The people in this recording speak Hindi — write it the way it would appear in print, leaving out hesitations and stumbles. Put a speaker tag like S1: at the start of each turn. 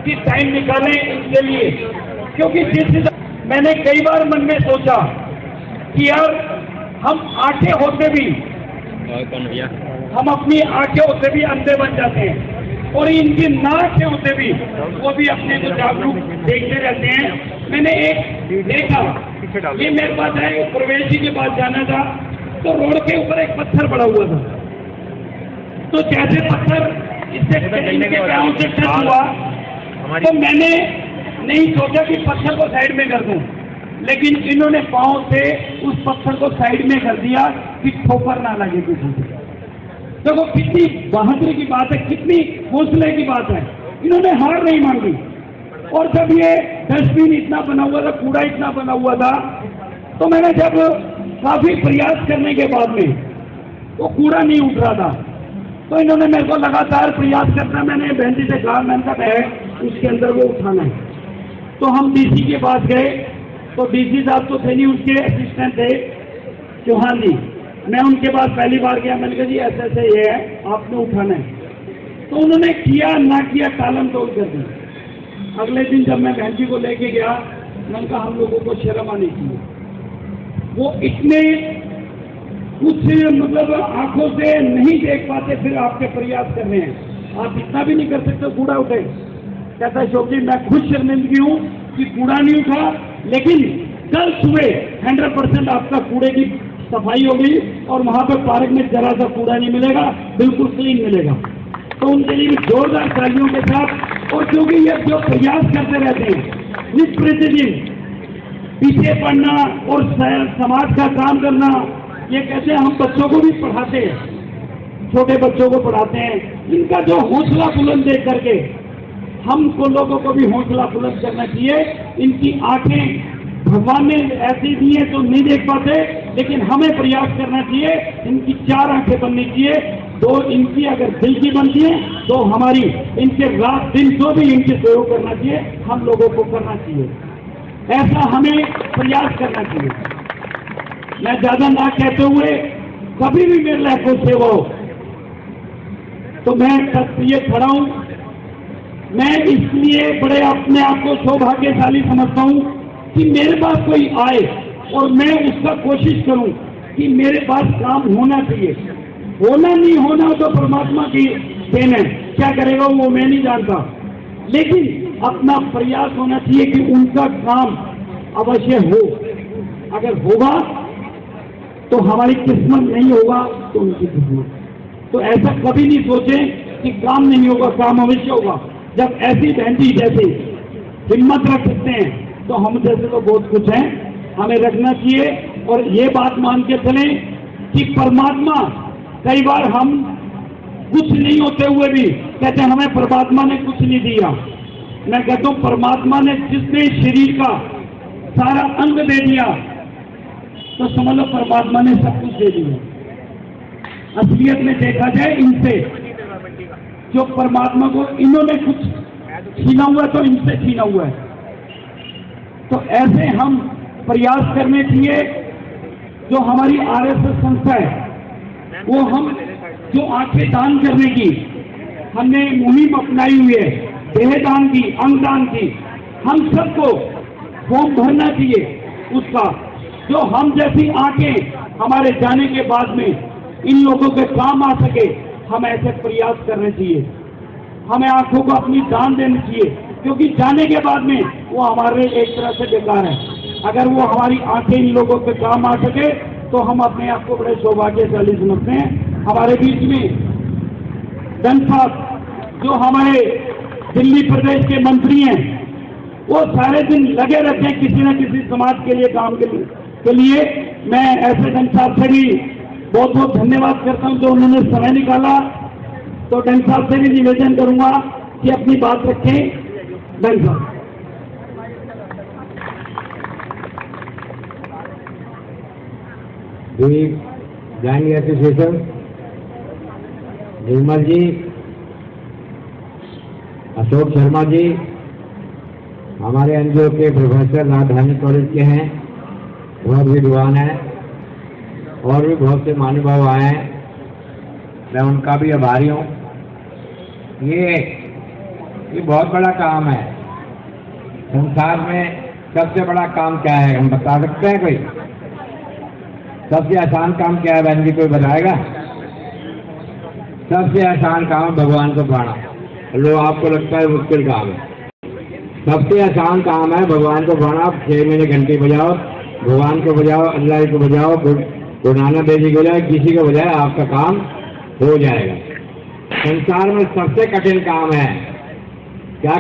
S1: कि टाइम निकालें इसके लिए, क्योंकि मैंने कई बार मन में सोचा कि यार हम आंखें होते भी, हम अपनी आंखें होते भी अंधे बन जाते हैं और इनकी नाक होते भी वो भी अपने को जागरूक देखते रहते हैं। मैंने एक देखा, ये मेरे पास है, प्रवेश जी के पास जाना था तो रोड के ऊपर एक पत्थर पड़ा हुआ था, तो जैसे पत्थर इससे इनके पैरों से टच हुआ तो मैंने नहीं सोचा कि पत्थर को साइड में कर दूं, लेकिन इन्होंने पांव से उस पत्थर को साइड में कर दिया कि ठोकर ना लगे किसी को। देखो कितनी बहादुरी की बात है, कितनी हौसले की बात है, इन्होंने हार नहीं मांगी। और जब ये डस्टबिन इतना बना हुआ था, कूड़ा इतना बना हुआ था, तो मैंने जब काफी प्रयास करने के बाद में वो कूड़ा नहीं उठ रहा था, तो इन्होंने मेरे को लगातार प्रयास करना, मैंने बहन जी से कहा, मैंने कहा है उसके अंदर वो उठाना है। तो हम डीसी के पास गए, तो डीसी साहब तो थे नहीं, उसके असिस्टेंट थे चौहान जी, मैं उनके पास पहली बार गया, मैंने कहा जी ऐसे ऐसे ये है, आपने उठाना है। तो उन्होंने किया ना किया, टालम टोल कर दी। अगले दिन जब मैं बहन जी को लेके गया, मैंने कहा हम लोगों को शर्म आनी चाहिए, वो इतने कुछ मतलब आंखों से नहीं देख पाते, फिर आपके प्रयास कर रहे हैं, आप इतना भी नहीं कर सकते कूड़ा उठे। कहता है शोक जी मैं खुद शर्मिंदगी हूँ कि कूड़ा नहीं उठा, लेकिन कल सुबह 100% आपका कूड़े की सफाई होगी और वहां पर पार्क में जरा सा कूड़ा नहीं मिलेगा, बिल्कुल क्लीन मिलेगा। तो उनके लिए भी जोरदार तालियों के साथ, और क्योंकि ये जो प्रयास करते रहते हैं नित प्रतिदिन पीछे पढ़ना और समाज का काम करना, ये कहते हैं हम बच्चों को भी पढ़ाते हैं, छोटे बच्चों को पढ़ाते हैं, इनका जो हौसला बुलंद देख करके हमको लोगों को भी हौसला बुलंद करना चाहिए। इनकी आंखें भगवान ने ऐसी दी है तो नहीं देख पाते, लेकिन हमें प्रयास करना चाहिए, इनकी 4 आंखें बननी चाहिए, 2 इनकी अगर दिल की बनती है तो हमारी, इनके रात दिन जो भी इनके सहयोग करना चाहिए हम लोगों को करना चाहिए, ऐसा हमें प्रयास करना चाहिए। मैं ज्यादा ना कहते हुए, कभी भी मेरे लिए कोई सेवा हो तो मैं ये खड़ा हूं। मैं इसलिए बड़े अपने आप को सौभाग्यशाली समझता हूं कि मेरे पास कोई आए और मैं उसका कोशिश करूं कि मेरे पास काम होना चाहिए। होना नहीं होना तो परमात्मा की देन है, क्या करेगा वो मैं नहीं जानता, लेकिन अपना प्रयास होना चाहिए कि उनका काम अवश्य हो। अगर होगा तो हमारी किस्मत, नहीं होगा तो उनकी किस्मत। तो ऐसा कभी नहीं सोचें कि काम नहीं होगा, काम अवश्य होगा। जब ऐसी बहन जी जैसे हिम्मत रख सकते हैं तो हम जैसे तो बहुत कुछ है, हमें रखना चाहिए। और ये बात मान के चलें कि परमात्मा, कई बार हम कुछ नहीं होते हुए भी कहते हैं हमें परमात्मा ने कुछ नहीं दिया। मैं कहता हूं परमात्मा ने जिसने शरीर का सारा अंग दे दिया तो समझ लो परमात्मा ने सब कुछ दे दिया। असलियत में देखा जाए, इनसे जो परमात्मा को इन्होंने कुछ छीना हुआ है तो इनसे छीना हुआ है। तो ऐसे हम प्रयास करने चाहिए। जो हमारी आरएसएस संस्था है, वो हम जो आंखें दान करने की हमने मुहिम अपनाई हुई है, देहदान की, अंगदान की, हम सबको फॉर्म भरना चाहिए उसका। जो हम जैसी आंखें हमारे जाने के बाद में इन लोगों के काम आ सके, हम ऐसे प्रयास करने चाहिए। हमें आंखों को अपनी दान देनी चाहिए, क्योंकि जाने के बाद में वो हमारे एक तरह से बेकार है। अगर वो हमारी आंखें इन लोगों के काम आ सके तो हम अपने आप को बड़े सौभाग्यशाली समझते हैं। हमारे बीच में धन साहब जो हमारे दिल्ली प्रदेश के मंत्री हैं, वो सारे दिन लगे रहते हैं किसी न किसी समाज के लिए, काम के लिए। मैं ऐसे धन साहब से भी बहुत बहुत धन्यवाद करता हूं जो उन्होंने समय निकाला। तो धन साहब से भी निवेदन करूंगा कि अपनी बात रखें। धन साहब।
S2: ब्लाइंड एसोसिएशन, निर्मल जी, अशोक शर्मा जी, हमारे एनजीओ के प्रोफेसर राजधानी कॉलेज के हैं, बहुत विद्वान हैं, और भी बहुत से महानुभाव आए हैं, मैं उनका भी आभारी हूँ। ये ये बहुत बड़ा काम है। संसार में सबसे बड़ा काम क्या है, हम बता सकते हैं कोई? सबसे आसान काम क्या है बहन जी, कोई बताएगा? सबसे आसान काम भगवान को पाना। लो, आपको लगता है मुश्किल काम है, सबसे आसान काम है भगवान को पाना। आप 6 महीने घंटी बजाओ, भगवान को बजाओ, अल्लाह को बजाओ, गुरु नानक देव जी को बजाओ, किसी को बजाए, आपका काम हो जाएगा। संसार में सबसे कठिन काम है क्या?